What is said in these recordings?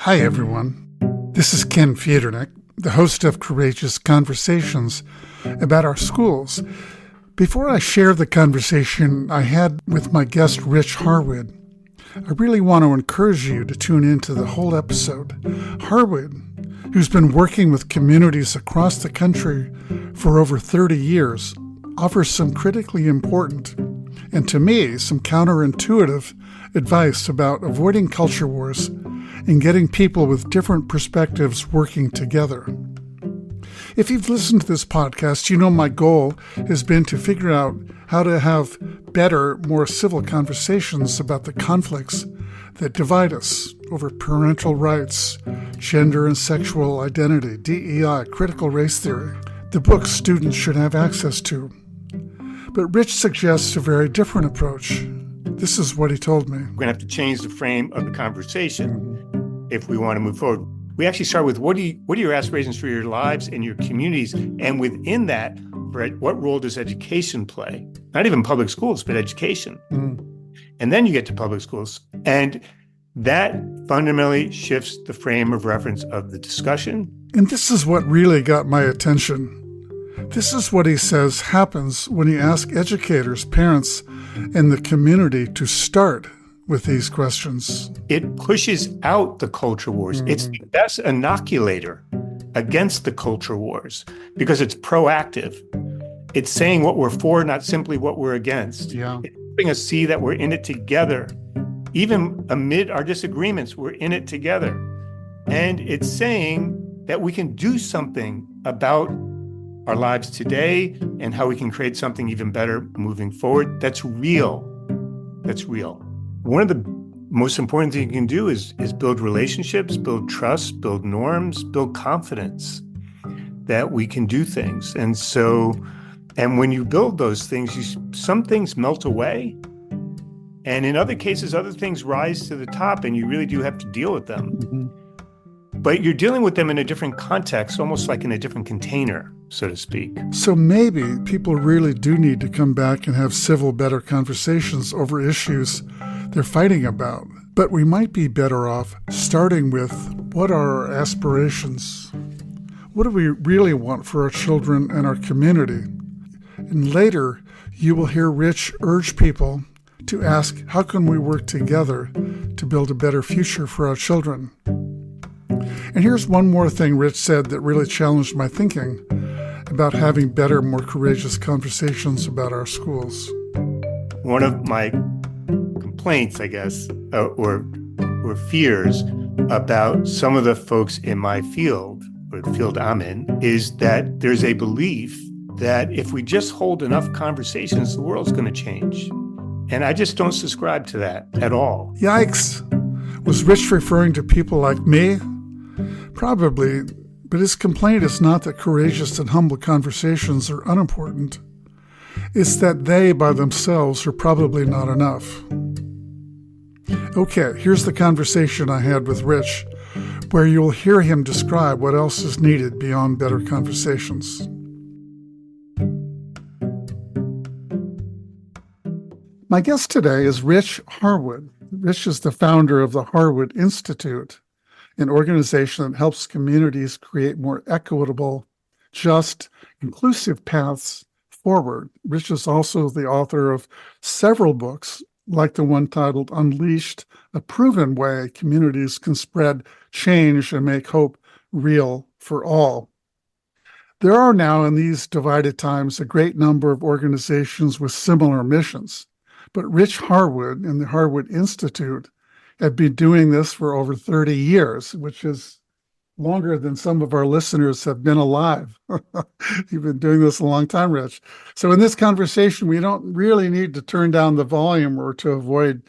Hi, everyone. This is Ken Federnick, the host of Courageous Conversations about our schools. Before I share the conversation I had with my guest, Rich Harwood, I really want to encourage you to tune into the whole episode. Harwood, who's been working with communities across the country for over 30 years, offers some critically important, and to me, some counterintuitive advice about avoiding culture wars and getting people with different perspectives working together. If you've listened to this podcast, you know my goal has been to figure out how to have better, more civil conversations about the conflicts that divide us over parental rights, gender and sexual identity, DEI, critical race theory, the books students should have access to. But Rich suggests a very different approach. This is what he told me. We're going to have to change the frame of the conversation if we want to move forward. We actually start with what are your aspirations for your lives and your communities? And within that, what role does education play? Not even public schools, but education. And then you get to public schools. And that fundamentally shifts the frame of reference of the discussion. And this is what really got my attention. This is what he says happens when you ask educators, parents, and the community to start with these questions. It pushes out the culture wars. It's the best inoculator against the culture wars because it's proactive. It's saying what we're for, not simply what we're against. Yeah. It's helping us see that we're in it together. Even amid our disagreements, we're in it together. And it's saying that we can do something about our lives today and how we can create something even better moving forward. That's real. That's real. One of the most important things you can do is build relationships, build trust, build norms, build confidence that we can do things. And when you build those things, some things melt away. And in other cases, other things rise to the top and you really do have to deal with them. But you're dealing with them in a different context, almost like in a different container, so to speak. So maybe people really do need to come back and have civil, better conversations over issues they're fighting about. But we might be better off starting with, what are our aspirations? What do we really want for our children and our community? And later, you will hear Rich urge people to ask, how can we work together to build a better future for our children? And here's one more thing Rich said that really challenged my thinking about having better, more courageous conversations about our schools. One of my complaints, I guess, or fears about some of the folks in my field, or the field I'm in, is that there's a belief that if we just hold enough conversations, the world's going to change. And I just don't subscribe to that at all. Yikes. Was Rich referring to people like me? Probably, but his complaint is not that courageous and humble conversations are unimportant. It's that they, by themselves, are probably not enough. Okay, here's the conversation I had with Rich, where you'll hear him describe what else is needed beyond better conversations. My guest today is Rich Harwood. Rich is the founder of the Harwood Institute, an organization that helps communities create more equitable, just, inclusive paths forward. Rich is also the author of several books, like the one titled Unleashed, A Proven Way Communities Can Spread Change and Make Hope Real for All. There are now, in these divided times, a great number of organizations with similar missions. But Rich Harwood and the Harwood Institute have been doing this for over 30 years, which is longer than some of our listeners have been alive. You've been doing this a long time, Rich. So in this conversation, we don't really need to turn down the volume or to avoid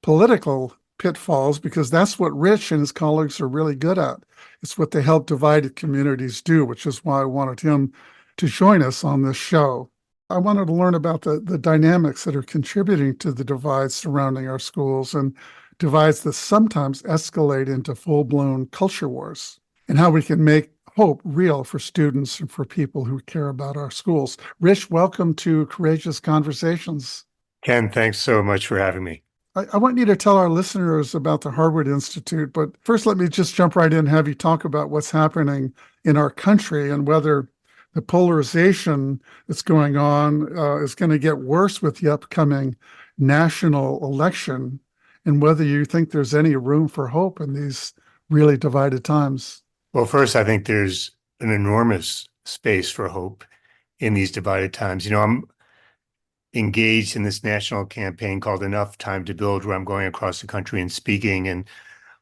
political pitfalls, because that's what Rich and his colleagues are really good at. It's what they help divided communities do, which is why I wanted him to join us on this show. I wanted to learn about the dynamics that are contributing to the divides surrounding our schools and divides that sometimes escalate into full-blown culture wars, and how we can make hope real for students and for people who care about our schools. Rich, welcome to Courageous Conversations. Ken, thanks so much for having me. I want you to tell our listeners about the Harwood Institute, but first let me just jump right in and have you talk about what's happening in our country and whether the polarization that's going on is going to get worse with the upcoming national election, and whether you think there's any room for hope in these really divided times. Well, first, I think there's an enormous space for hope in these divided times. I'm engaged in this national campaign called Enough Time to Build, where I'm going across the country and speaking. And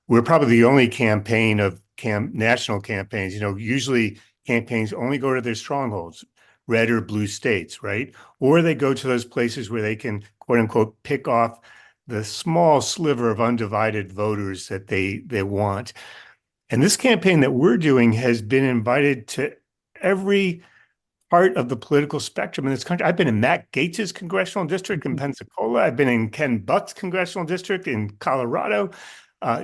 we're probably the only campaign of national campaigns. Usually campaigns only go to their strongholds, red or blue states, right? Or they go to those places where they can, quote unquote, pick off the small sliver of undivided voters that they want. And this campaign that we're doing has been invited to every part of the political spectrum in this country. I've been in Matt Gaetz's congressional district in Pensacola. I've been in Ken Buck's congressional district in Colorado,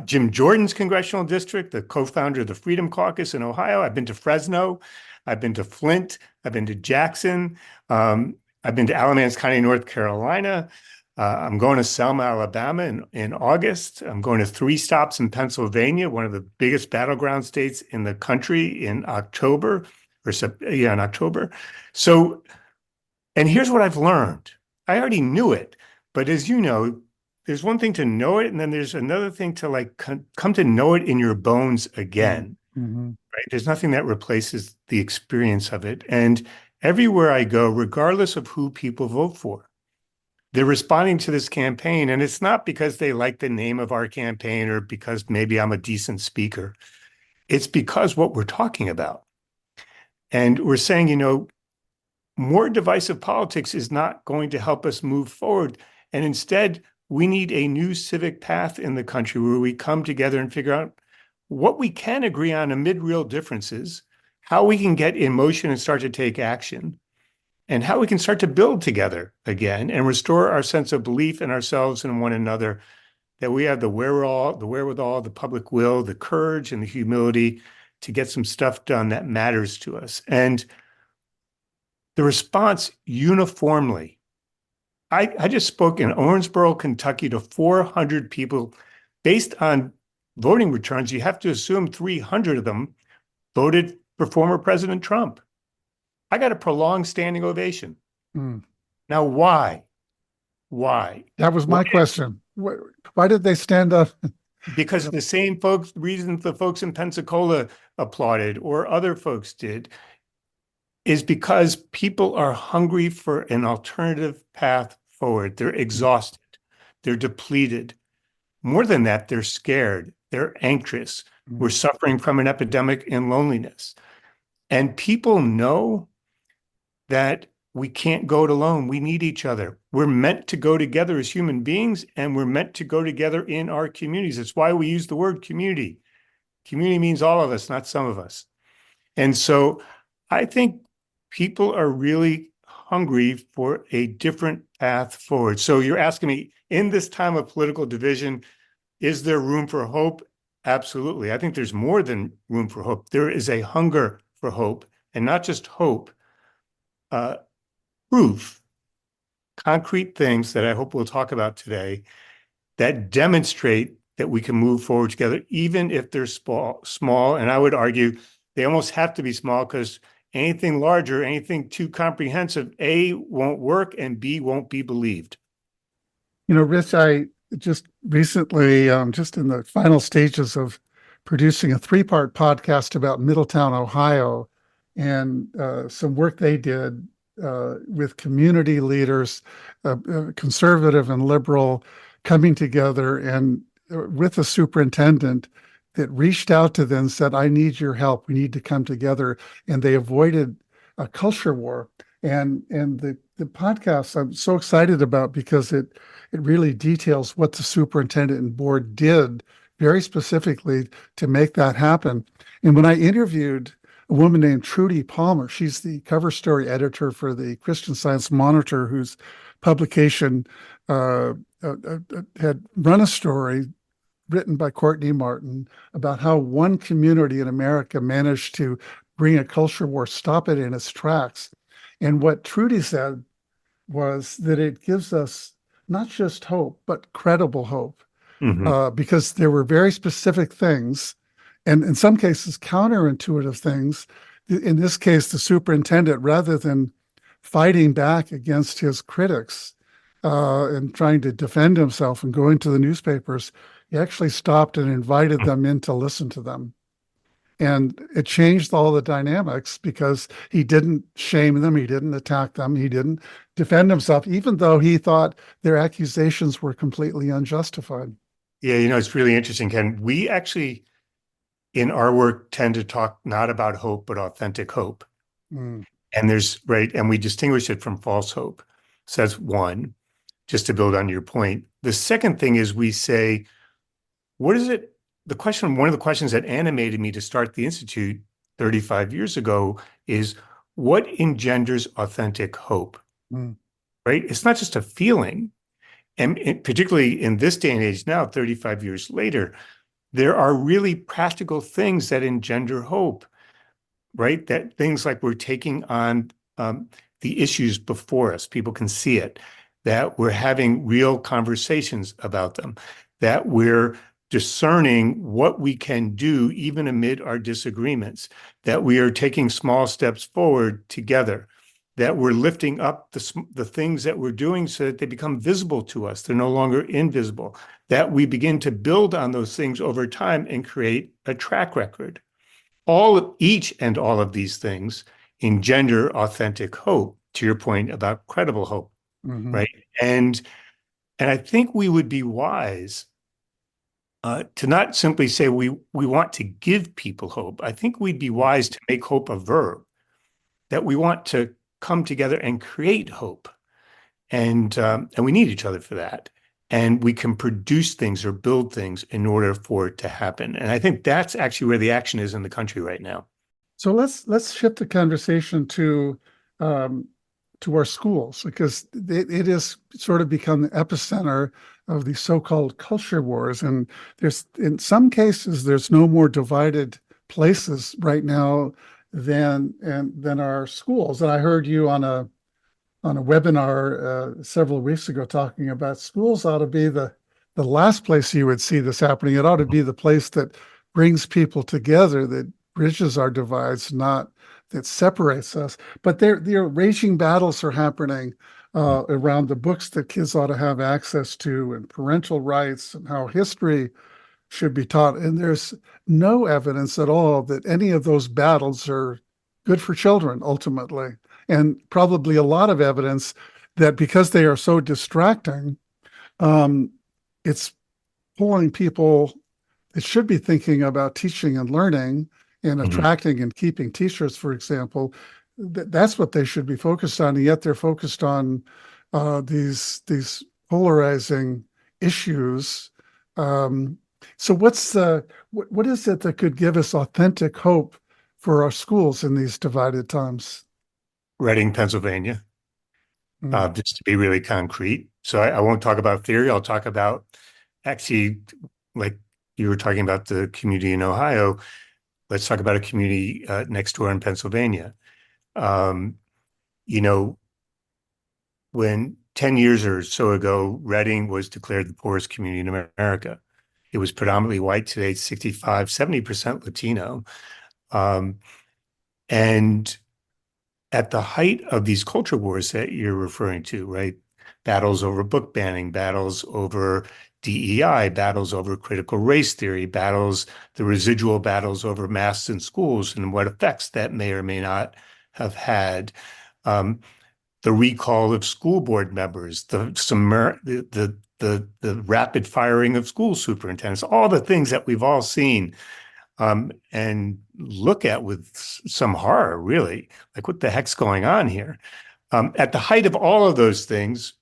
Jim Jordan's congressional district, the co-founder of the Freedom Caucus in Ohio. I've been to Fresno. I've been to Flint. I've been to Jackson. I've been to Alamance County, North Carolina. I'm going to Selma, Alabama in August. I'm going to 3 stops in Pennsylvania, one of the biggest battleground states in the country, in October. In October. So, and here's what I've learned. I already knew it, but as you know, there's one thing to know it, and then there's another thing to come to know it in your bones again, right? There's nothing that replaces the experience of it. And everywhere I go, regardless of who people vote for, they're responding to this campaign. And it's not because they like the name of our campaign or because maybe I'm a decent speaker. It's because what we're talking about. And we're saying, more divisive politics is not going to help us move forward. And instead, we need a new civic path in the country where we come together and figure out what we can agree on amid real differences, how we can get in motion and start to take action, and how we can start to build together again and restore our sense of belief in ourselves and one another, that we have the wherewithal, the public will, the courage, and the humility to get some stuff done that matters to us. And the response uniformly, I just spoke in Owensboro, Kentucky to 400 people. Based on voting returns, you have to assume 300 of them voted for former President Trump. I got a prolonged standing ovation. Now, why? Why? That was my question. Why did they stand up? Because the same reasons the folks in Pensacola applauded or other folks did is because people are hungry for an alternative path forward. They're exhausted. They're depleted. More than that, they're scared. They're anxious. We're suffering from an epidemic in loneliness. And people know that we can't go it alone. We need each other. We're meant to go together as human beings, and we're meant to go together in our communities. It's why we use the word community. Community means all of us, not some of us. And so I think people are really hungry for a different path forward. So you're asking me, in this time of political division, is there room for hope? Absolutely. I think there's more than room for hope. There is a hunger for hope, and not just hope, proof, concrete things that I hope we'll talk about today that demonstrate that we can move forward together, even if they're small. And I would argue they almost have to be small, because anything larger, anything too comprehensive, A, won't work, and B, won't be believed. Rich, I just recently, just in the final stages of producing a 3-part podcast about Middletown, Ohio, and some work they did with community leaders, conservative and liberal, coming together, and with a superintendent that reached out to them and said, I need your help. We need to come together. And they avoided a culture war. And the podcast I'm so excited about, because it really details what the superintendent and board did very specifically to make that happen. And when I interviewed a woman named Trudy Palmer, she's the cover story editor for the Christian Science Monitor, whose publication had run a story written by Courtney Martin about how one community in America managed to bring a culture war, stop it in its tracks. And what Trudy said was that it gives us not just hope, but credible hope, Mhm. because there were very specific things, and in some cases counterintuitive things. In this case, the superintendent, rather than fighting back against his critics and trying to defend himself and going to the newspapers, he actually stopped and invited them in to listen to them. And it changed all the dynamics because he didn't shame them, he didn't attack them, he didn't defend himself, even though he thought their accusations were completely unjustified. Yeah, it's really interesting, Ken. We actually, in our work, tend to talk not about hope, but authentic hope. Mm, And and we distinguish it from false hope. So that's one, just to build on your point. The second thing is we say, what is it? One of the questions that animated me to start the Institute 35 years ago is what engenders authentic hope, mm, right? It's not just a feeling. And particularly in this day and age now, 35 years later, there are really practical things that engender hope, right? That things like we're taking on the issues before us, people can see it, that we're having real conversations about them, that we're discerning what we can do even amid our disagreements, that we are taking small steps forward together, that we're lifting up the things that we're doing so that they become visible to us. They're no longer invisible, that we begin to build on those things over time and create a track record. Each and all of these things engender authentic hope, to your point about credible hope, mhm. right? And I think we would be wise to not simply say we want to give people hope. I think we'd be wise to make hope a verb, that we want to come together and create hope. And we need each other for that. And we can produce things or build things in order for it to happen. And I think that's actually where the action is in the country right now. So let's shift the conversation um, to our schools, because it has sort of become the epicenter of these so-called culture wars. And there's, in some cases, there's no more divided places right now than our schools. And I heard you on a webinar several weeks ago talking about schools ought to be the last place you would see this happening. It ought to be the place that brings people together, that bridges our divides, not that separates us. But there raging battles are happening around the books that kids ought to have access to, and parental rights, and how history should be taught. And there's no evidence at all that any of those battles are good for children ultimately. And probably a lot of evidence that because they are so distracting, um, it's pulling people that should be thinking about teaching and learning and Mhm. attracting and keeping teachers, for example. That's what they should be focused on. And yet they're focused on these polarizing issues. Um, so what is it that could give us authentic hope for our schools in these divided times? Reading, Pennsylvania, Mm, just to be really concrete. So I won't talk about theory. I'll talk about actually, like you were talking about the community in Ohio. Let's talk about a community next door in Pennsylvania. Um, you know, when 10 years or so ago, Reading was declared the poorest community in America. It was predominantly white. Today, it's 65, 70% Latino. Um, and at the height of these culture wars that you're referring to, right? Battles over book banning, battles over DEI, battles over critical race theory, the residual battles over masks in schools and what effects that may or may not have had. Um, the recall of school board members, the rapid firing of school superintendents, all the things that we've all seen and look at with some horror, really. Like, what the heck's going on here? At the height of all of those things,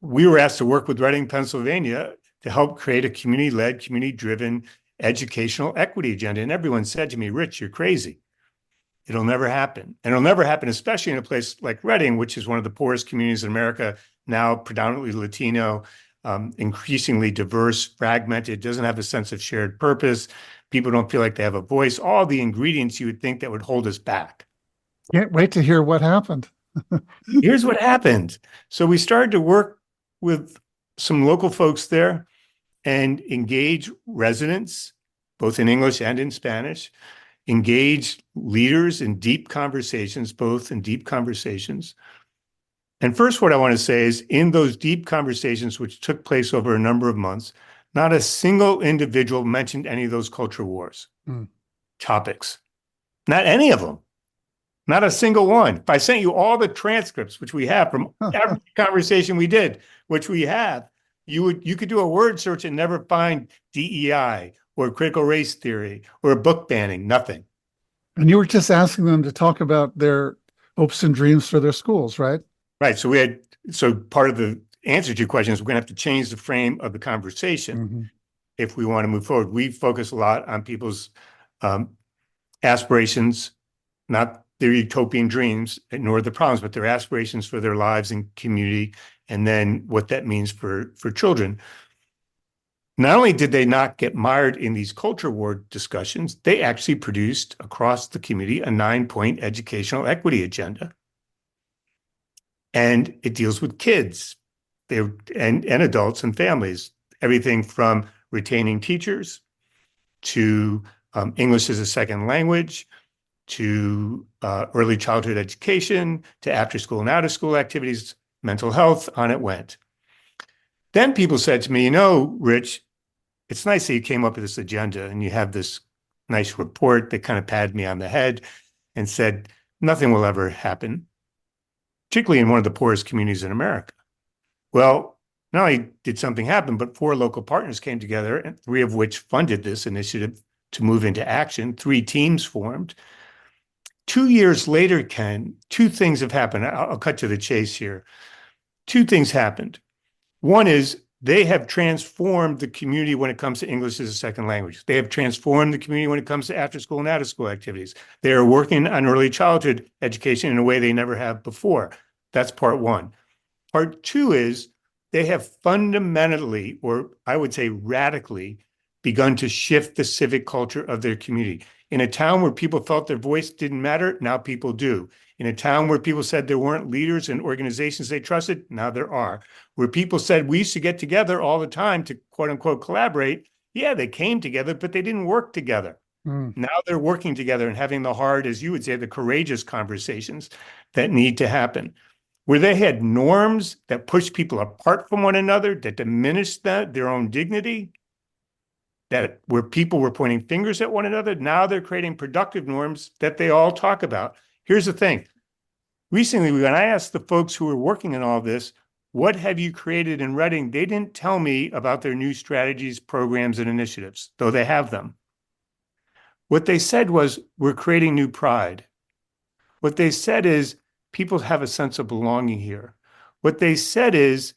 we were asked to work with Reading, Pennsylvania to help create a community-led, community-driven educational equity agenda. And everyone said to me, Rich, you're crazy. It'll never happen. And it'll never happen, especially in a place like Reading, which is one of the poorest communities in America, now predominantly Latino, increasingly diverse, fragmented, doesn't have a sense of shared purpose. People don't feel like they have a voice, all the ingredients you would think that would hold us back. can't wait to hear what happened. Here's what happened. So we started to work with some local folks there and engage residents, both in English and in Spanish, engage leaders in deep conversations, both in deep conversations. And first, what I want to say is in those deep conversations, which took place over a number of months, not a single individual mentioned any of those culture wars topics. Not any of them. Not a single one. If I sent you all the transcripts, which we have from every conversation we did, which we have, you could do a word search and never find DEI or critical race theory or book banning, nothing. And you were just asking them to talk about their hopes and dreams for their schools, right? Right. So part of the answer to your question is we're going to have to change the frame of the conversation if we want to move forward. We focus a lot on people's aspirations, not their utopian dreams, nor the problems, but their aspirations for their lives and community, and then what that means for children. Not only did they not get mired in these culture war discussions, they actually produced across the community a 9-point educational equity agenda. And it deals with kids and adults and families, everything from retaining teachers to English as a second language, to early childhood education, to after school and out of school activities, mental health, on it went. Then people said to me, you know, Rich, it's nice that you came up with this agenda and you have this nice report that kind of patted me on the head and said, nothing will ever happen, particularly in one of the poorest communities in America. Well, not only did something happen, but 4 local partners came together, and 3 of which funded this initiative to move into action. 3 teams formed. 2 years later, Ken, 2 things have happened. I'll cut to the chase here. 2 things happened. One is they have transformed the community when it comes to English as a second language. They have transformed the community when it comes to after school and out of school activities. They are working on early childhood education in a way they never have before. That's part one. Part two is they have fundamentally, or I would say radically, begun to shift the civic culture of their community. In a town where people felt their voice didn't matter, now people do. In a town where people said there weren't leaders and organizations they trusted, now there are. Where people said we used to get together all the time to quote unquote collaborate, yeah, they came together, but they didn't work together. Now they're working together and having the hard, as you would say, the courageous conversations that need to happen. Where they had norms that pushed people apart from one another, that diminished their own dignity, that where people were pointing fingers at one another, now they're creating productive norms that they all talk about. Here's the thing. Recently, when I asked the folks who were working on all this, what have you created in Reading? They didn't tell me about their new strategies, programs, and initiatives, though they have them. What they said was, we're creating new pride. What they said is, people have a sense of belonging here. What they said is,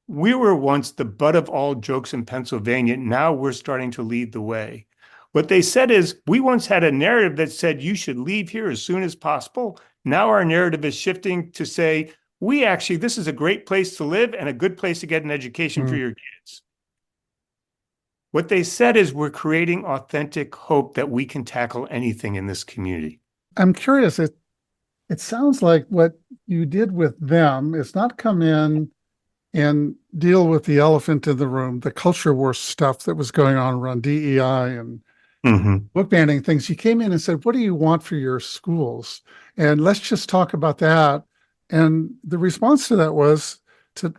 we were once the butt of all jokes in Pennsylvania. Now we're starting to lead the way. What they said is, we once had a narrative that said you should leave here as soon as possible. Now our narrative is shifting to say, this is a great place to live and a good place to get an education for your kids. What they said is, we're creating authentic hope that we can tackle anything in this community. I'm curious, it sounds like what you did with them is not come in and deal with the elephant in the room, the culture war stuff that was going on around DEI and book banning things. You came in and said, what do you want for your schools? And let's just talk about that. And the response to that was to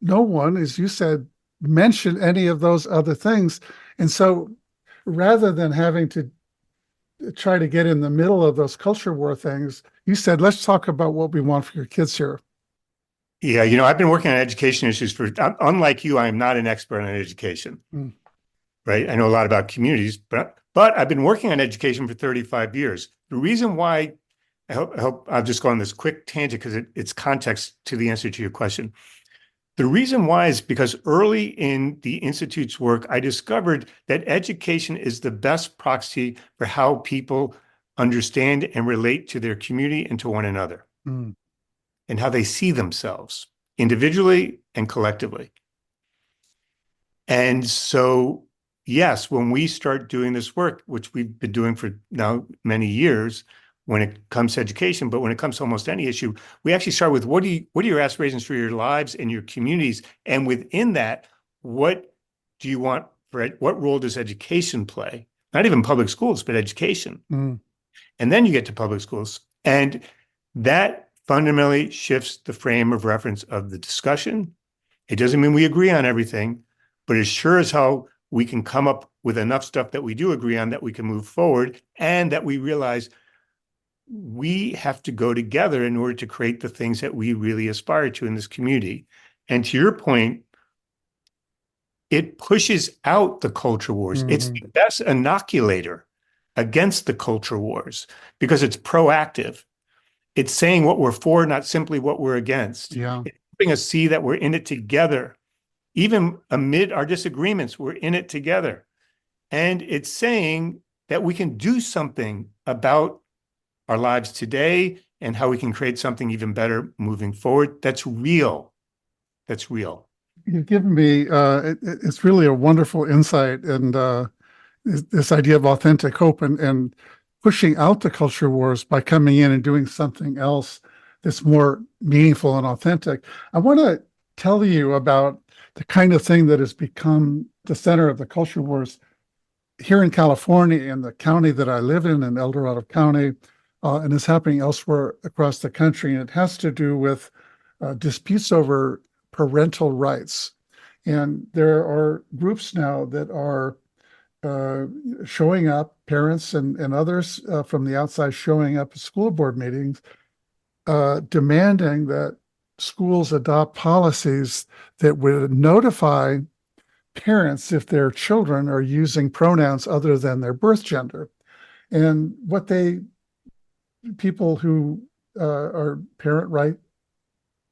no one, as you said, mention any of those other things. And so rather than having to try to get in the middle of those culture war things, you said, let's talk about what we want for your kids here. Yeah, I've been working on education issues unlike you, I am not an expert on education, right? I know a lot about communities, but I've been working on education for 35 years. The reason why, I hope I'll just go on this quick tangent because it's context to the answer to your question. The reason why is because early in the Institute's work, I discovered that education is the best proxy for how people understand and relate to their community and to one another. And how they see themselves individually and collectively. And so, yes, when we start doing this work, which we've been doing for now many years, when it comes to education, but when it comes to almost any issue, we actually start with what are your aspirations for your lives and your communities? And within that, what do you want for what role does education play? Not even public schools, but education. Mm. And then you get to public schools. And that fundamentally shifts the frame of reference of the discussion. It doesn't mean we agree on everything, but it sure as hell we can come up with enough stuff that we do agree on that we can move forward, and that we realize we have to go together in order to create the things that we really aspire to in this community. And to your point, it pushes out the culture wars. It's the best inoculator against the culture wars because it's proactive. It's saying what we're for, not simply what we're against. Yeah. It's helping us see that we're in it together. Even amid our disagreements, we're in it together. And it's saying that we can do something about our lives today and how we can create something even better moving forward. That's real. That's real. You've given me, it's really a wonderful insight, and this idea of authentic hope and pushing out the culture wars by coming in and doing something else that's more meaningful and authentic. I want to tell you about the kind of thing that has become the center of the culture wars here in California, in the county that I live in El Dorado County, and is happening elsewhere across the country. And it has to do with disputes over parental rights. And there are groups now that are showing up, parents and others from the outside showing up at school board meetings, demanding that schools adopt policies that would notify parents if their children are using pronouns other than their birth gender. And what people who are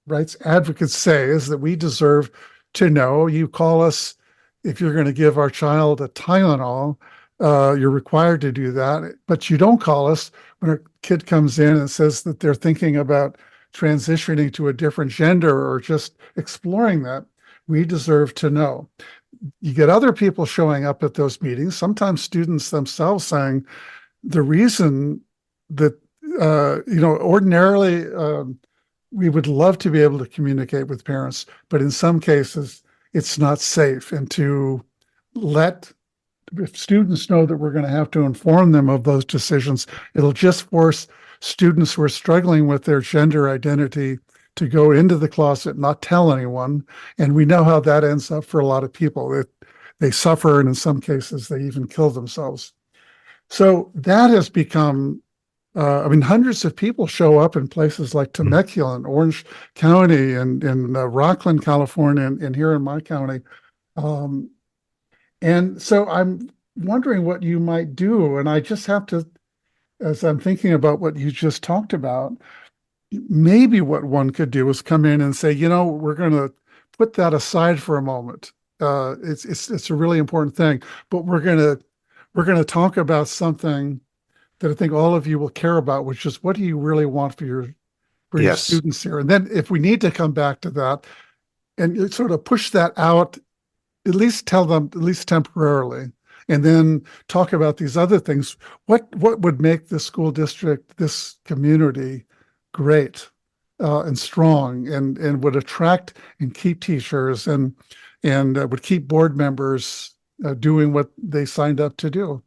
rights advocates say is that we deserve to know. You call us if you're going to give our child a Tylenol, you're required to do that, but you don't call us when a kid comes in and says that they're thinking about transitioning to a different gender or just exploring that. We deserve to know. You get other people showing up at those meetings, sometimes students themselves saying the reason that, ordinarily, we would love to be able to communicate with parents, but in some cases, it's not safe. And if students know that we're going to have to inform them of those decisions, it'll just force students who are struggling with their gender identity to go into the closet, not tell anyone. And we know how that ends up for a lot of people. They suffer, and in some cases, they even kill themselves. So that has become hundreds of people show up in places like Temecula and Orange County and in Rockland, California, and here in my county. And so I'm wondering what you might do. And I just have to, as I'm thinking about what you just talked about, maybe what one could do is come in and say, we're going to put that aside for a moment. It's a really important thing, but we're going to talk about something that I think all of you will care about, which is what do you really want for your Yes. students here? And then if we need to come back to that and sort of push that out, at least tell them, at least temporarily, and then talk about these other things. What would make this school district, this community great and strong and would attract and keep teachers and would keep board members doing what they signed up to do?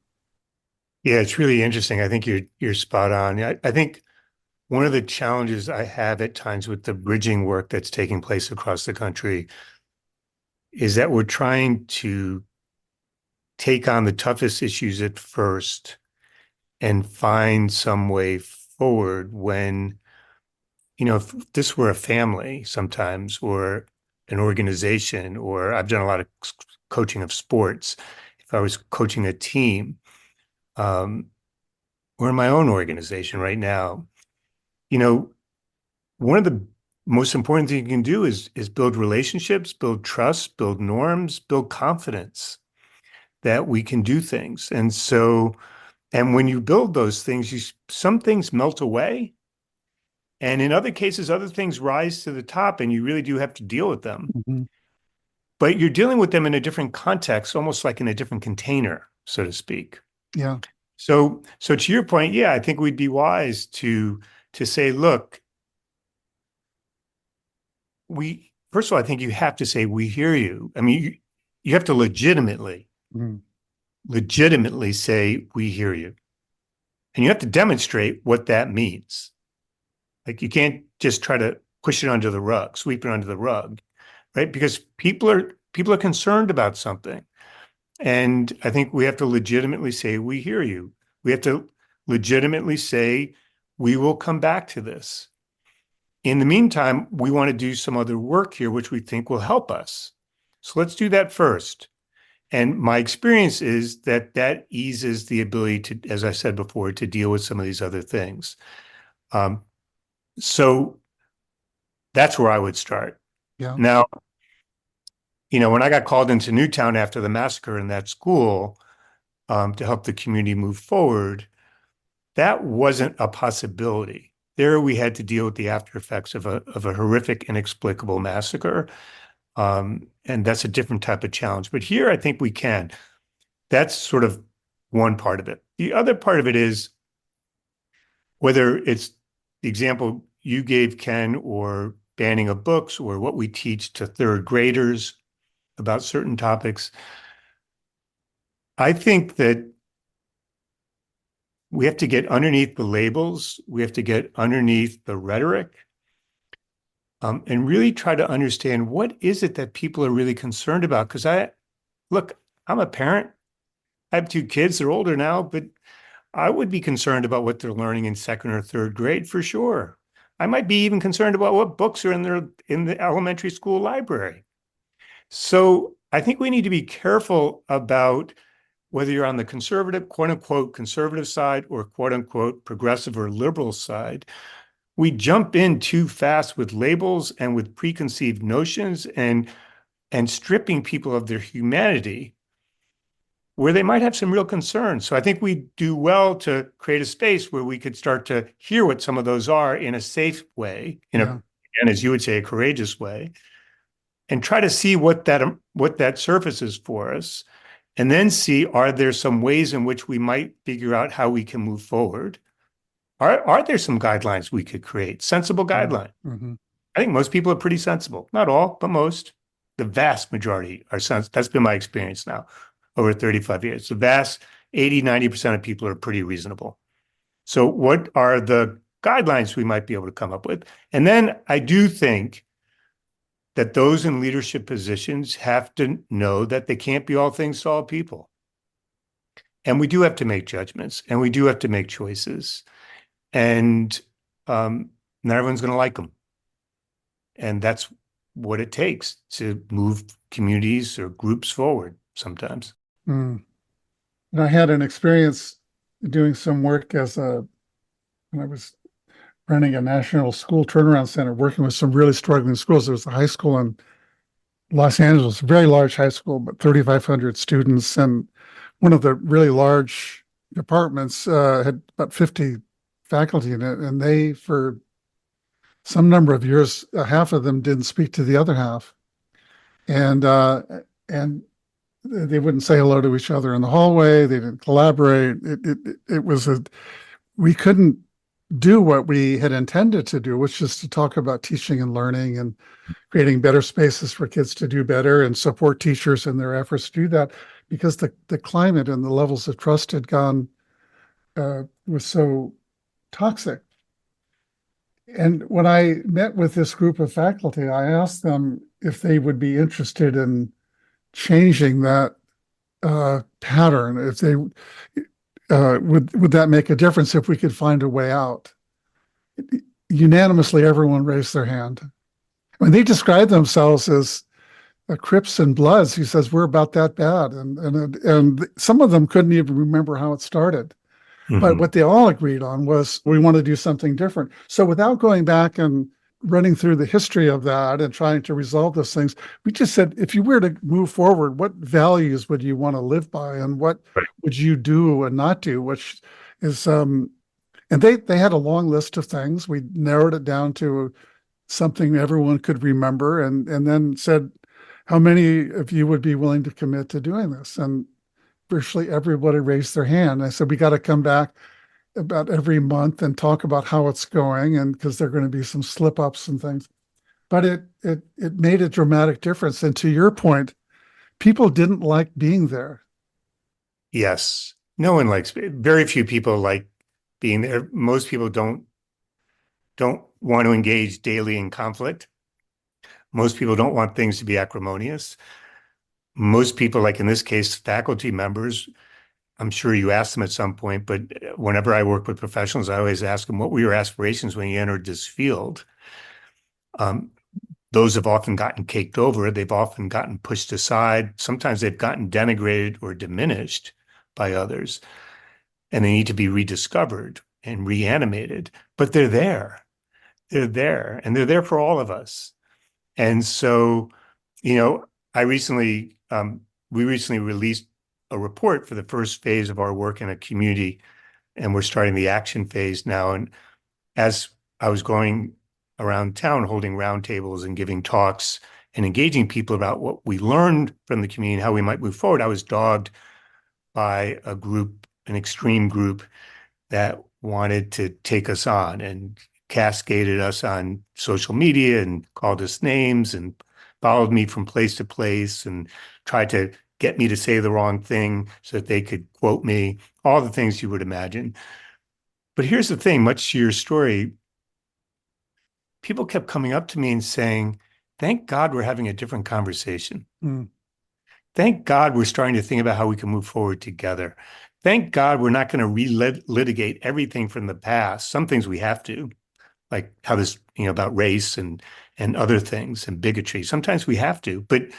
Yeah, it's really interesting. I think you're spot on. I think one of the challenges I have at times with the bridging work that's taking place across the country is that we're trying to take on the toughest issues at first and find some way forward when, if this were a family sometimes, or an organization, or I've done a lot of coaching of sports. If I was coaching a team, or in my own organization right now, one of the most important things you can do is build relationships, build trust, build norms, build confidence that we can do things. And when you build those things, some things melt away. And in other cases, other things rise to the top, and you really do have to deal with them. Mm-hmm. But you're dealing with them in a different context, almost like in a different container, so to speak. Yeah. So to your point, yeah, I think we'd be wise to say, look, first of all, I think you have to say, we hear you. I mean, you have to Mm. legitimately say, we hear you. And you have to demonstrate what that means. Like you can't just try to push it under the rug, sweep it under the rug, right? Because people are concerned about something. And I think we have to legitimately say, we hear you. We have to legitimately say, we will come back to this. In the meantime, we want to do some other work here, which we think will help us. So let's do that first. And my experience is that that eases the ability to, as I said before, to deal with some of these other things. Um, so that's where I would start. Yeah. Now, when I got called into Newtown after the massacre in that school to help the community move forward, that wasn't a possibility. There we had to deal with the after effects of a horrific, inexplicable massacre. And that's a different type of challenge. But here I think we can. That's sort of one part of it. The other part of it is whether it's the example you gave, Ken, or banning of books, or what we teach to third graders about certain topics. I think that we have to get underneath the labels. We have to get underneath the rhetoric, and really try to understand what is it that people are really concerned about. Because I'm a parent. I have two kids. They're older now, but I would be concerned about what they're learning in second or third grade for sure. I might be even concerned about what books are in the elementary school library. So I think we need to be careful about whether you're on the conservative, quote unquote, conservative side or quote unquote, progressive or liberal side. We jump in too fast with labels and with preconceived notions and stripping people of their humanity where they might have some real concerns. So I think we do well to create a space where we could start to hear what some of those are in a safe way, Yeah. and as you would say, a courageous way, and try to see what that surfaces for us, and then see, are there some ways in which we might figure out how we can move forward? Are there some guidelines we could create, sensible guidelines? Mm-hmm. I think most people are pretty sensible. Not all, but most. The vast majority are sensible. That's been my experience now over 35 years. The vast 80, 90% of people are pretty reasonable. So what are the guidelines we might be able to come up with? And then I do think that those in leadership positions have to know that they can't be all things to all people. And we do have to make judgments, and we do have to make choices. And not everyone's going to like them. And that's what it takes to move communities or groups forward sometimes. Mm. And I had an experience doing some work when I was running a national school turnaround center, working with some really struggling schools. There was a high school in Los Angeles, a very large high school, but 3,500 students. And one of the really large departments had about 50 faculty in it. And they, for some number of years, half of them didn't speak to the other half. And they wouldn't say hello to each other in the hallway. They didn't collaborate. We couldn't do what we had intended to do, which is to talk about teaching and learning and creating better spaces for kids to do better and support teachers in their efforts to do that, because the climate and the levels of trust had gone was so toxic. And when I met with this group of faculty, I asked them if they would be interested in changing that pattern. If they would that make a difference if we could find a way out? Unanimously, everyone raised their hand. I mean, they describe themselves as Crips and Bloods. He says we're about that bad, and some of them couldn't even remember how it started. But what they all agreed on was we want to do something different. So without going back and running through the history of that and trying to resolve those things, we just said, if you were to move forward, what values would you want to live by, and what would you do and not do? Which is, and they had a long list of things. We narrowed it down to something everyone could remember, and then said, how many of you would be willing to commit to doing this? And virtually everybody raised their hand. I said, we got to come back about every month and talk about how it's going, and because there are going to be some slip ups and things. But it made a dramatic difference. And to your point, people didn't like being there. Yes. No one likes, very few people like being there. Most people don't want to engage daily in conflict. Most people don't want things to be acrimonious. Most people, like in this case, faculty members, I'm sure you asked them at some point, but whenever I work with professionals, I always ask them, what were your aspirations when you entered this field? Um, those have often gotten caked over. They've often gotten pushed aside. Sometimes they've gotten denigrated or diminished by others, and they need to be rediscovered and reanimated. But they're there. They're there, and they're there for all of us. And so, you know, I recently, we recently released a report for the first phase of our work in a community, and we're starting the action phase now. And as I was going around town holding roundtables and giving talks and engaging people about what we learned from the community and how we might move forward, I was dogged by a group, an extreme group that wanted to take us on and cascaded us on social media and called us names and followed me from place to place and tried to get me to say the wrong thing so that they could quote me, all the things you would imagine. But here's the thing, much to your story, people kept coming up to me and saying, thank God we're having a different conversation. Mm. Thank God we're starting to think about how we can move forward together. Thank God we're not going to relitigate everything from the past. Some things we have to, like how this, about race and other things and bigotry. Sometimes we have to, but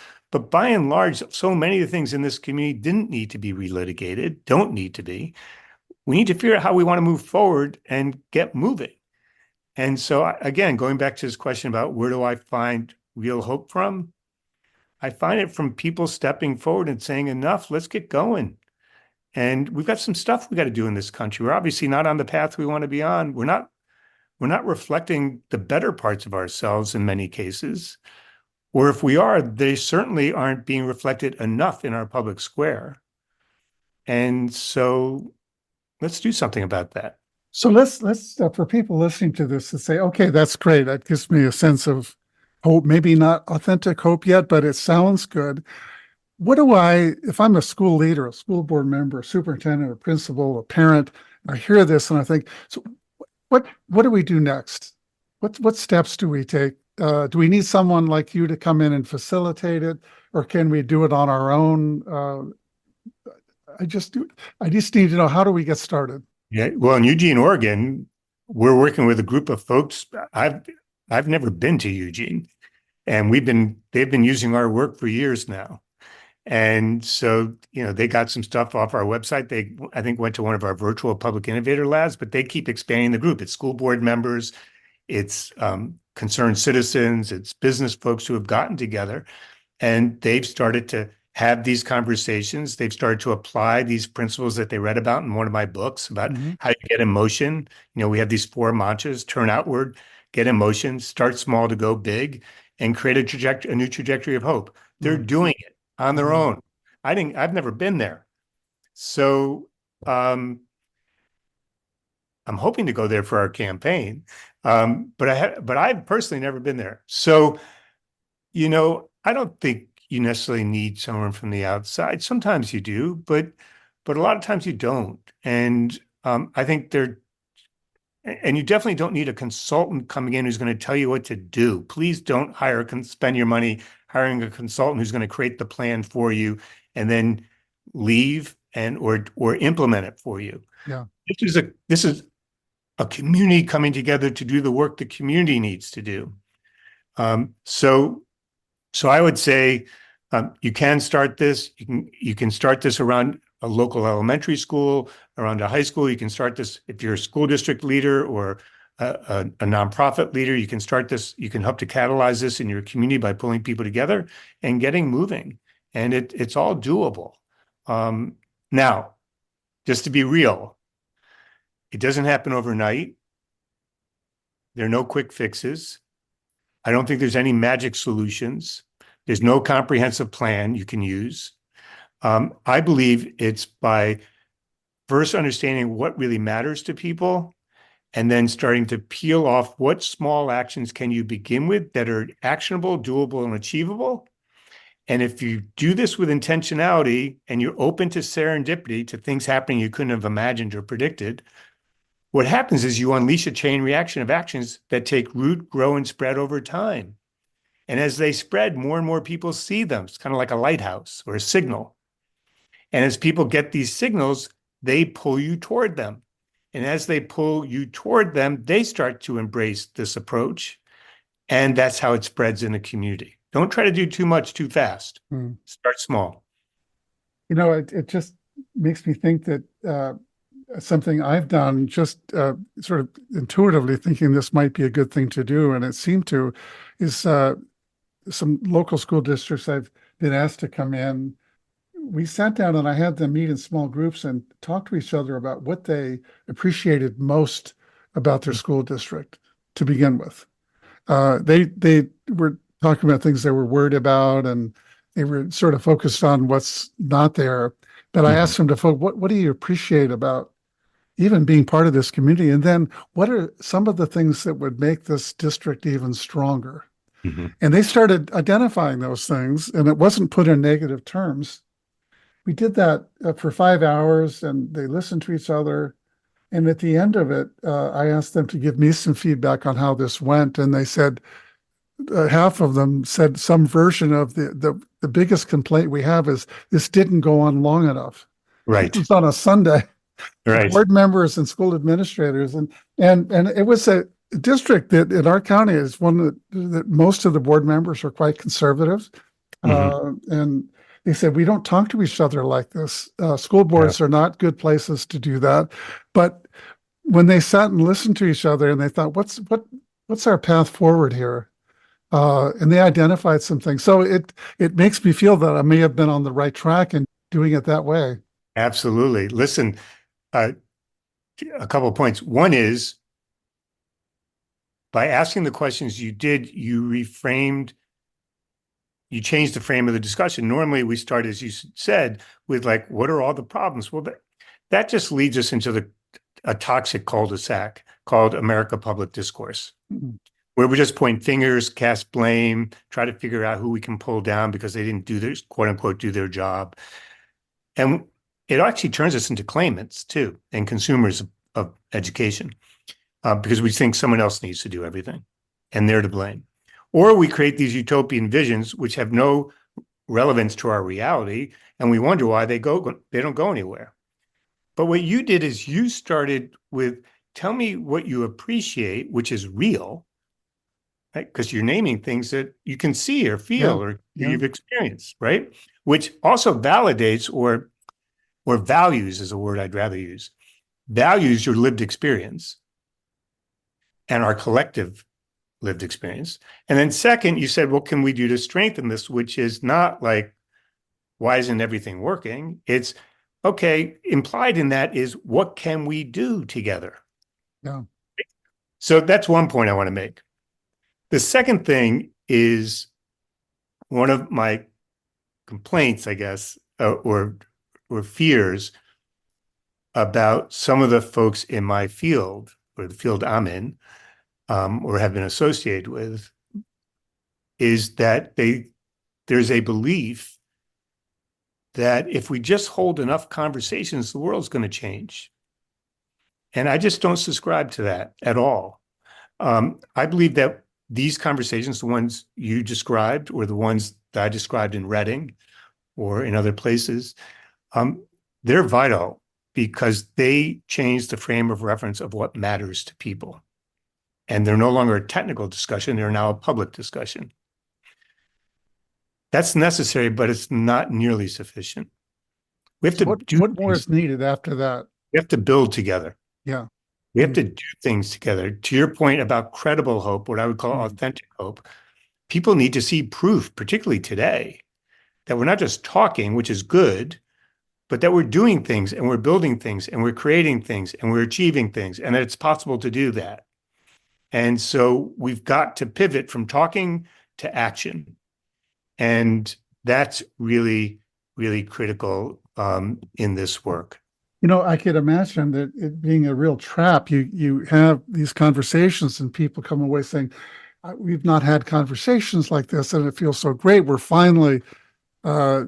by and large, so many of the things in this community didn't need to be relitigated, don't need to be. We need to figure out how we want to move forward and get moving. And so again, going back to this question about where do I find real hope from? I find it from people stepping forward and saying, enough, let's get going. And we've got some stuff we got to do in this country. We're obviously not on the path we want to be on. We're not reflecting the better parts of ourselves in many cases. Or if we are, they certainly aren't being reflected enough in our public square. And so let's do something about that. So let's for people listening to this to say, okay, that's great. That gives me a sense of hope. Maybe not authentic hope yet, but it sounds good. What do if I'm a school leader, a school board member, a superintendent, a principal, a parent, I hear this and I think, so what do we do next? What steps do we take? Do we need someone like you to come in and facilitate it, or can we do it on our own? I just need to know, how do we get started? Yeah. Well, in Eugene, Oregon, we're working with a group of folks. I've never been to Eugene, and they've been using our work for years now. And so, they got some stuff off our website. They, I think, went to one of our virtual public innovator labs, but they keep expanding the group. It's school board members, it's concerned citizens, it's business folks who have gotten together, and they've started to have these conversations. They've started to apply these principles that they read about in one of my books about how you get in motion. We have these 4 mantras: turn outward, get in motion, start small to go big, and create a new trajectory of hope. They're doing it on their own. I've never been there. So I'm hoping to go there for our campaign. But I've personally never been there. So, I don't think you necessarily need someone from the outside. Sometimes you do, but a lot of times you don't. And I think and you definitely don't need a consultant coming in who's going to tell you what to do. Please don't spend your money hiring a consultant who's going to create the plan for you and then leave or implement it for you. Yeah. This is a community coming together to do the work the community needs to do. So I would say you can start this. You can start this around a local elementary school, around a high school. You can start this if you're a school district leader or a nonprofit leader. You can start this. You can help to catalyze this in your community by pulling people together and getting moving. And it's all doable. Now, just to be real, it doesn't happen overnight. There are no quick fixes. I don't think there's any magic solutions. There's no comprehensive plan you can use. I believe it's by first understanding what really matters to people and then starting to peel off what small actions can you begin with that are actionable, doable, and achievable. And if you do this with intentionality and you're open to serendipity, to things happening you couldn't have imagined or predicted, what happens is you unleash a chain reaction of actions that take root, grow, and spread over time. And as they spread, more and more people see them. It's kind of like a lighthouse or a signal. And as people get these signals, they pull you toward them. And as they pull you toward them, they start to embrace this approach. And that's how it spreads in a community. Don't try to do too much too fast. Start small. It just makes me think that something I've done, just sort of intuitively thinking this might be a good thing to do, and it seemed to, is some local school districts I've been asked to come in. We sat down and I had them meet in small groups and talk to each other about what they appreciated most about their school district to begin with. They were talking about things they were worried about, and they were sort of focused on what's not there. But I asked them to focus, what do you appreciate about even being part of this community? And then what are some of the things that would make this district even stronger? And they started identifying those things, and it wasn't put in negative terms. We did that for 5 hours, and they listened to each other. And at the end of it, I asked them to give me some feedback on how this went. And they said, half of them said some version of the biggest complaint we have is this didn't go on long enough. Right. It was on a Sunday. Right. Board members and school administrators, and it was a district that in our county is one that most of the board members are quite conservative, and they said we don't talk to each other like this. School boards are not good places to do that. But when they sat and listened to each other, and they thought, what's our path forward here? And they identified some things. So it makes me feel that I may have been on the right track in doing it that way. Absolutely. Listen, a couple of points. One is, by asking the questions you did, you changed the frame of the discussion. Normally we start, as you said, with like, what are all the problems? Well, that just leads us into a toxic cul-de-sac called America Public Discourse, where we just point fingers, cast blame, try to figure out who we can pull down because they didn't do their, quote unquote, do their job. And it actually turns us into claimants too, and consumers of education, because we think someone else needs to do everything and they're to blame. Or we create these utopian visions which have no relevance to our reality, and we wonder why they don't go anywhere. But what you did is you started with, tell me what you appreciate, which is real, right? Because you're naming things that you can see or feel or you've experienced, right? Which also validates or values is a word I'd rather use. Values your lived experience and our collective lived experience. And then second, you said, what can we do to strengthen this? Which is not like, why isn't everything working? It's, okay, implied in that is, what can we do together? Yeah. So that's one point I want to make. The second thing is one of my complaints, I guess, or fears about some of the folks in my field, or the field I'm in, or have been associated with, is that there's a belief that if we just hold enough conversations, the world's going to change. And I just don't subscribe to that at all. I believe that these conversations, the ones you described, or the ones that I described in Reading or in other places, they're vital because they change the frame of reference of what matters to people. And they're no longer a technical discussion, they're now a public discussion. That's necessary, but it's not nearly sufficient. We have to what more is needed after that? We have to build together. Yeah. We have to do things together. To your point about credible hope, what I would call authentic hope, people need to see proof, particularly today, that we're not just talking, which is good, but that we're doing things and we're building things and we're creating things and we're achieving things, and that it's possible to do that. And so we've got to pivot from talking to action. And that's really really critical in this work. I could imagine that it being a real trap. You have these conversations and people come away saying, we've not had conversations like this, and it feels so great. We're finally uh,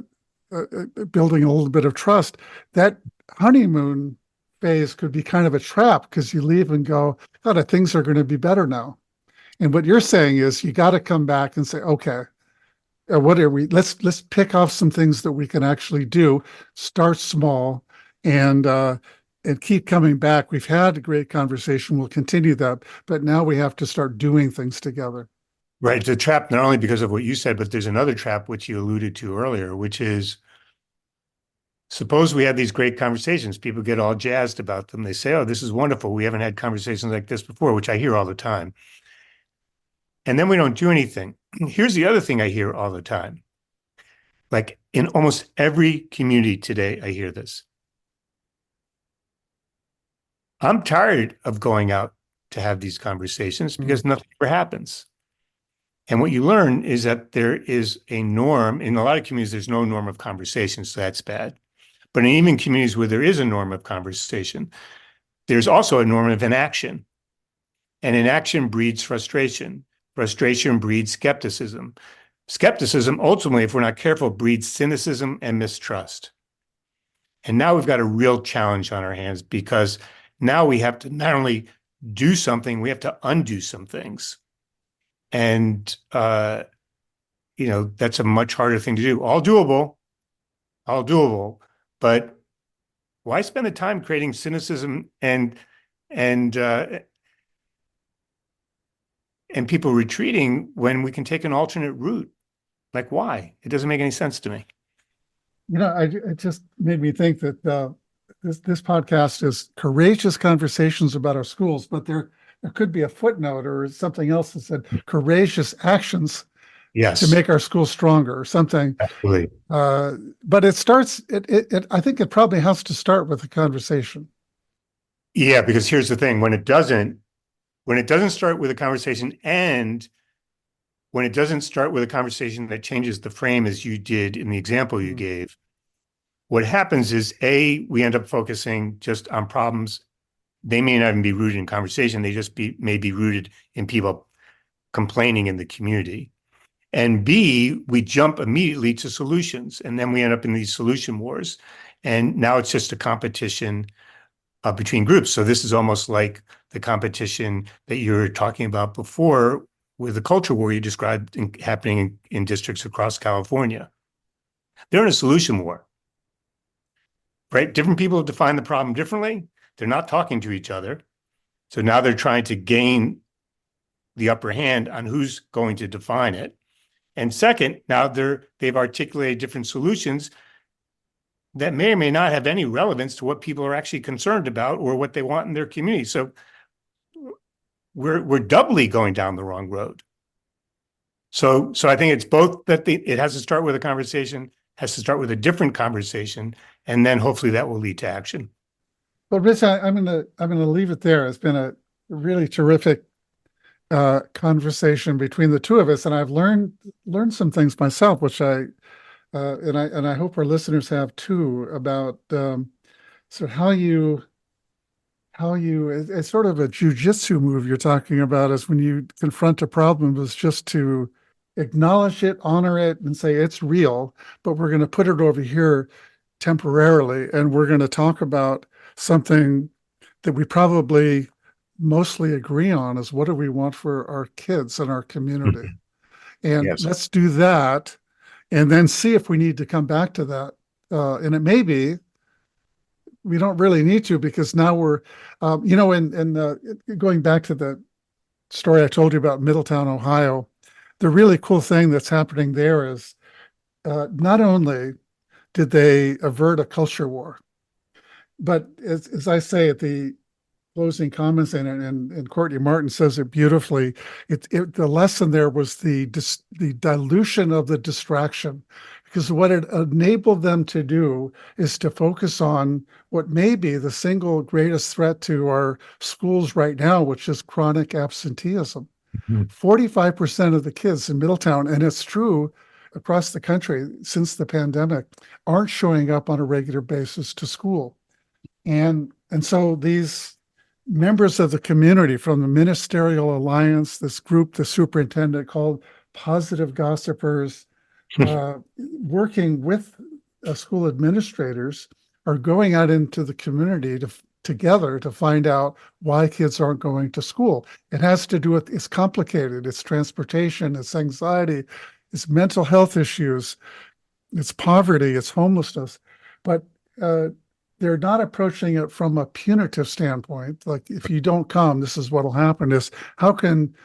building a little bit of trust. That honeymoon phase could be kind of a trap because you leave and go, God, things are going to be better now. And what you're saying is you got to come back and say, okay, what are we? Let's pick off some things that we can actually do. Start small, and keep coming back. We've had a great conversation. We'll continue that, but now we have to start doing things together. Right. It's a trap not only because of what you said, but there's another trap which you alluded to earlier, which is suppose we have these great conversations. People get all jazzed about them. They say, oh, this is wonderful. We haven't had conversations like this before, which I hear all the time. And then we don't do anything. Here's the other thing I hear all the time. Like in almost every community today, I hear this. I'm tired of going out to have these conversations because nothing ever happens. And what you learn is that there is a norm. In a lot of communities, there's no norm of conversation, so that's bad. But in even communities where there is a norm of conversation, there's also a norm of inaction. And inaction breeds frustration. Frustration breeds skepticism. Skepticism, ultimately, if we're not careful, breeds cynicism and mistrust. And now we've got a real challenge on our hands because now we have to not only do something, we have to undo some things. And, that's a much harder thing to do. All doable, but why spend the time creating cynicism and people retreating when we can take an alternate route? Like, why? It doesn't make any sense to me. It just made me think that this podcast is courageous conversations about our schools, but there could be a footnote or something else that said courageous actions to make our schools stronger or something. Absolutely. But it starts, I think it probably has to start with a conversation. Yeah, because here's the thing, when it doesn't start with a conversation, and when it doesn't start with a conversation that changes the frame as you did in the example you gave, what happens is, we end up focusing just on problems. They may not even be rooted in conversation. They just may be rooted in people complaining in the community. And B, we jump immediately to solutions. And then we end up in these solution wars. And now it's just a competition between groups. So this is almost like the competition that you were talking about before with the culture war you described happening in districts across California. They're in a solution war, right? Different people have defined the problem differently. They're not talking to each other. So now they're trying to gain the upper hand on who's going to define it. And second, now they've articulated different solutions that may or may not have any relevance to what people are actually concerned about or what they want in their community. So we're doubly going down the wrong road. So I think it's both that it has to start with a conversation, has to start with a different conversation, and then hopefully that will lead to action. Well, Rich, I'm gonna leave it there. It's been a really terrific conversation between the two of us, and I've learned some things myself, which I hope our listeners have too, about sort of how you it's sort of a jujitsu move you're talking about, is when you confront a problem is just to acknowledge it, honor it, and say it's real, but we're going to put it over here temporarily, and we're going to talk about something that we probably mostly agree on, is what do we want for our kids and our community. And Yes. let's do that, and then see if we need to come back to that. And it may be we don't really need to, because now we're, going back to the story I told you about Middletown, Ohio, the really cool thing that's happening there is not only did they avert a culture war, but as I say at the closing comments, and Courtney Martin says it beautifully, the lesson there was the dilution of the distraction, because what it enabled them to do is to focus on what may be the single greatest threat to our schools right now, which is chronic absenteeism. 45% of the kids in Middletown, and it's true across the country since the pandemic aren't showing up on a regular basis to school. And so these members of the community from the Ministerial Alliance, this group the superintendent called Positive Gossipers, working with school administrators, are going out into the community together to find out why kids aren't going to school. It has to do with, it's complicated. It's transportation, it's anxiety, it's mental health issues, it's poverty, it's homelessness. But they're not approaching it from a punitive standpoint. Like, if you don't come, this is what will happen. Is how can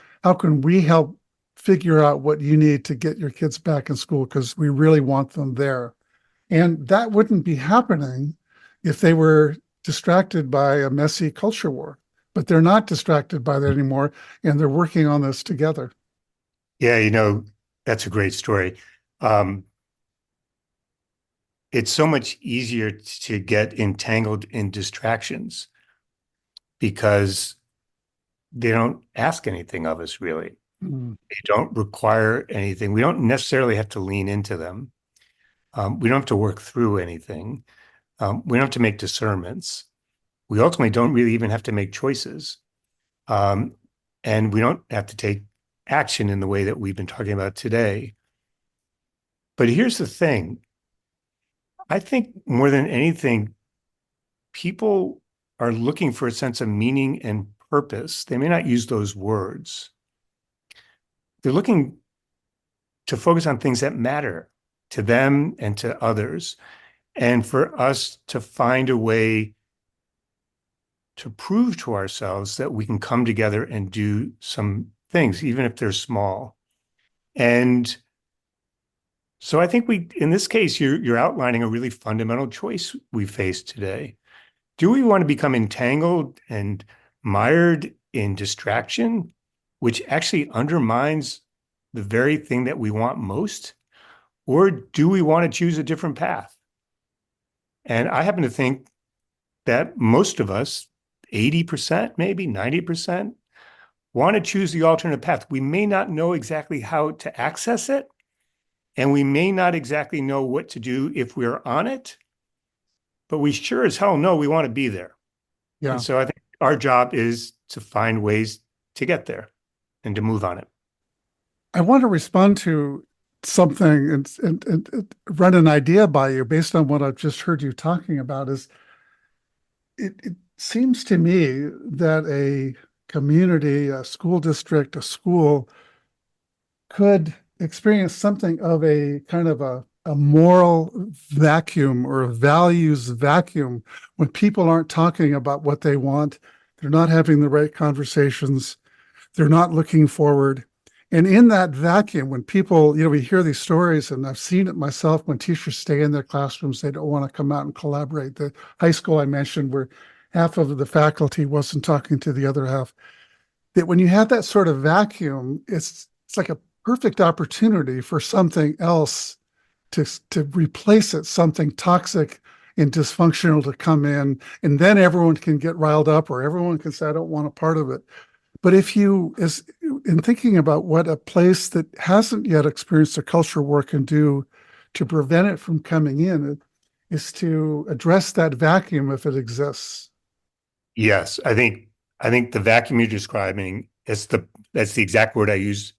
we help figure out what you need to get your kids back in school, because we really want them there. And that wouldn't be happening if they were distracted by a messy culture war. But they're not distracted by that anymore, and they're working on this together. Yeah, that's a great story. It's so much easier to get entangled in distractions because they don't ask anything of us, really. Mm. They don't require anything. We don't necessarily have to lean into them. We don't have to work through anything. We don't have to make discernments. We ultimately don't really even have to make choices. And we don't have to take action in the way that we've been talking about today. But here's the thing. I think more than anything, people are looking for a sense of meaning and purpose. They may not use those words. They're looking to focus on things that matter to them and to others, and for us to find a way to prove to ourselves that we can come together and do some things, even if they're small. And so I think in this case, you're outlining a really fundamental choice we face today. Do we want to become entangled and mired in distraction, which actually undermines the very thing that we want most? Or do we want to choose a different path? And I happen to think that most of us, 80%, maybe 90%, want to choose the alternate path. We may not know exactly how to access it, and we may not exactly know what to do if we're on it, but we sure as hell know we want to be there. Yeah. And so I think our job is to find ways to get there and to move on it. I want to respond to something and run an idea by you based on what I've just heard you talking about. Is it seems to me that a community, a school district, a school could experience something of a kind of a moral vacuum or a values vacuum when people aren't talking about what they want. They're not having the right conversations. They're not looking forward. And in that vacuum, when people, we hear these stories, and I've seen it myself when teachers stay in their classrooms, they don't want to come out and collaborate. The high school I mentioned, where half of the faculty wasn't talking to the other half, that when you have that sort of vacuum, it's like a perfect opportunity for something else to replace it, something toxic and dysfunctional to come in, and then everyone can get riled up, or everyone can say, I don't want a part of it. But in thinking about what a place that hasn't yet experienced a culture war can do to prevent it from coming in, is to address that vacuum if it exists. Yes, I think the vacuum you're describing that's the exact word I use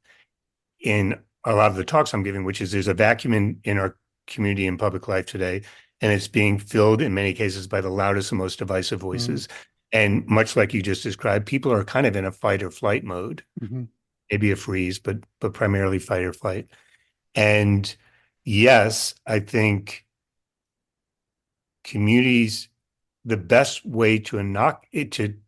in a lot of the talks I'm giving, which is there's a vacuum in our community and public life today, and it's being filled in many cases by the loudest and most divisive voices. Mm-hmm. And much like you just described, people are kind of in a fight or flight mode, mm-hmm. maybe a freeze, but primarily fight or flight. And yes, I think communities, the best way to inoculate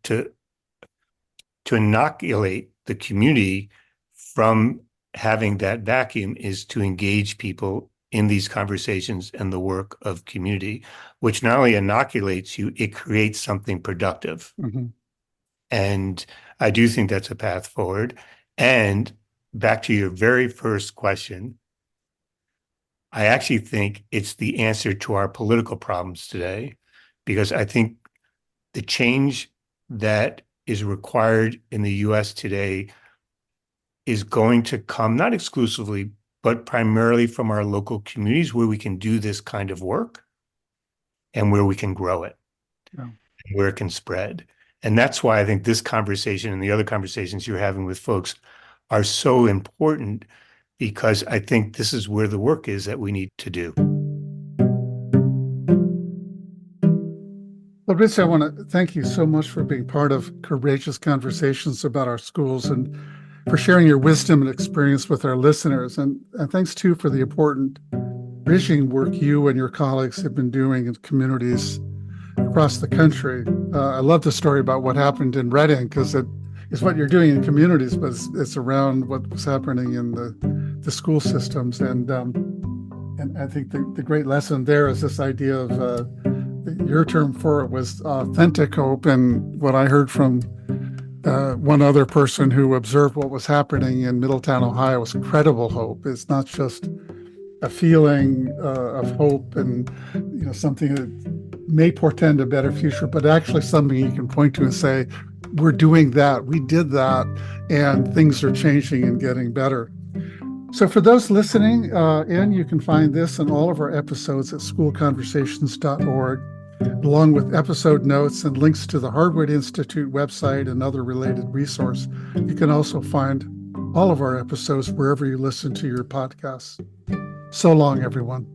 the community from having that vacuum is to engage people in these conversations and the work of community, which not only inoculates you, it creates something productive. Mm-hmm. And I do think that's a path forward. And back to your very first question, I actually think it's the answer to our political problems today, because I think the change that is required in the US today is going to come not exclusively but primarily from our local communities where we can do this kind of work and where we can grow it, Yeah. where it can spread. And that's why I think this conversation and the other conversations you're having with folks are so important, because I think this is where the work is that we need to do. Well, Rich, I want to thank you so much for being part of Courageous Conversations about our schools and for sharing your wisdom and experience with our listeners. And thanks too for the important bridging work you and your colleagues have been doing in communities across the country. I love the story about what happened in Reading, because it is what you're doing in communities, but it's around what was happening in the school systems. And I think the great lesson there is this idea of your term for it was authentic hope. And what I heard from one other person who observed what was happening in Middletown, Ohio, was credible hope. It's not just a feeling of hope and something that may portend a better future, but actually something you can point to and say, we're doing that, we did that, and things are changing and getting better. So for those listening in, you can find this and all of our episodes at schoolconversations.org, along with episode notes and links to the Harwood Institute website and other related resources. You can also find all of our episodes wherever you listen to your podcasts. So long, everyone.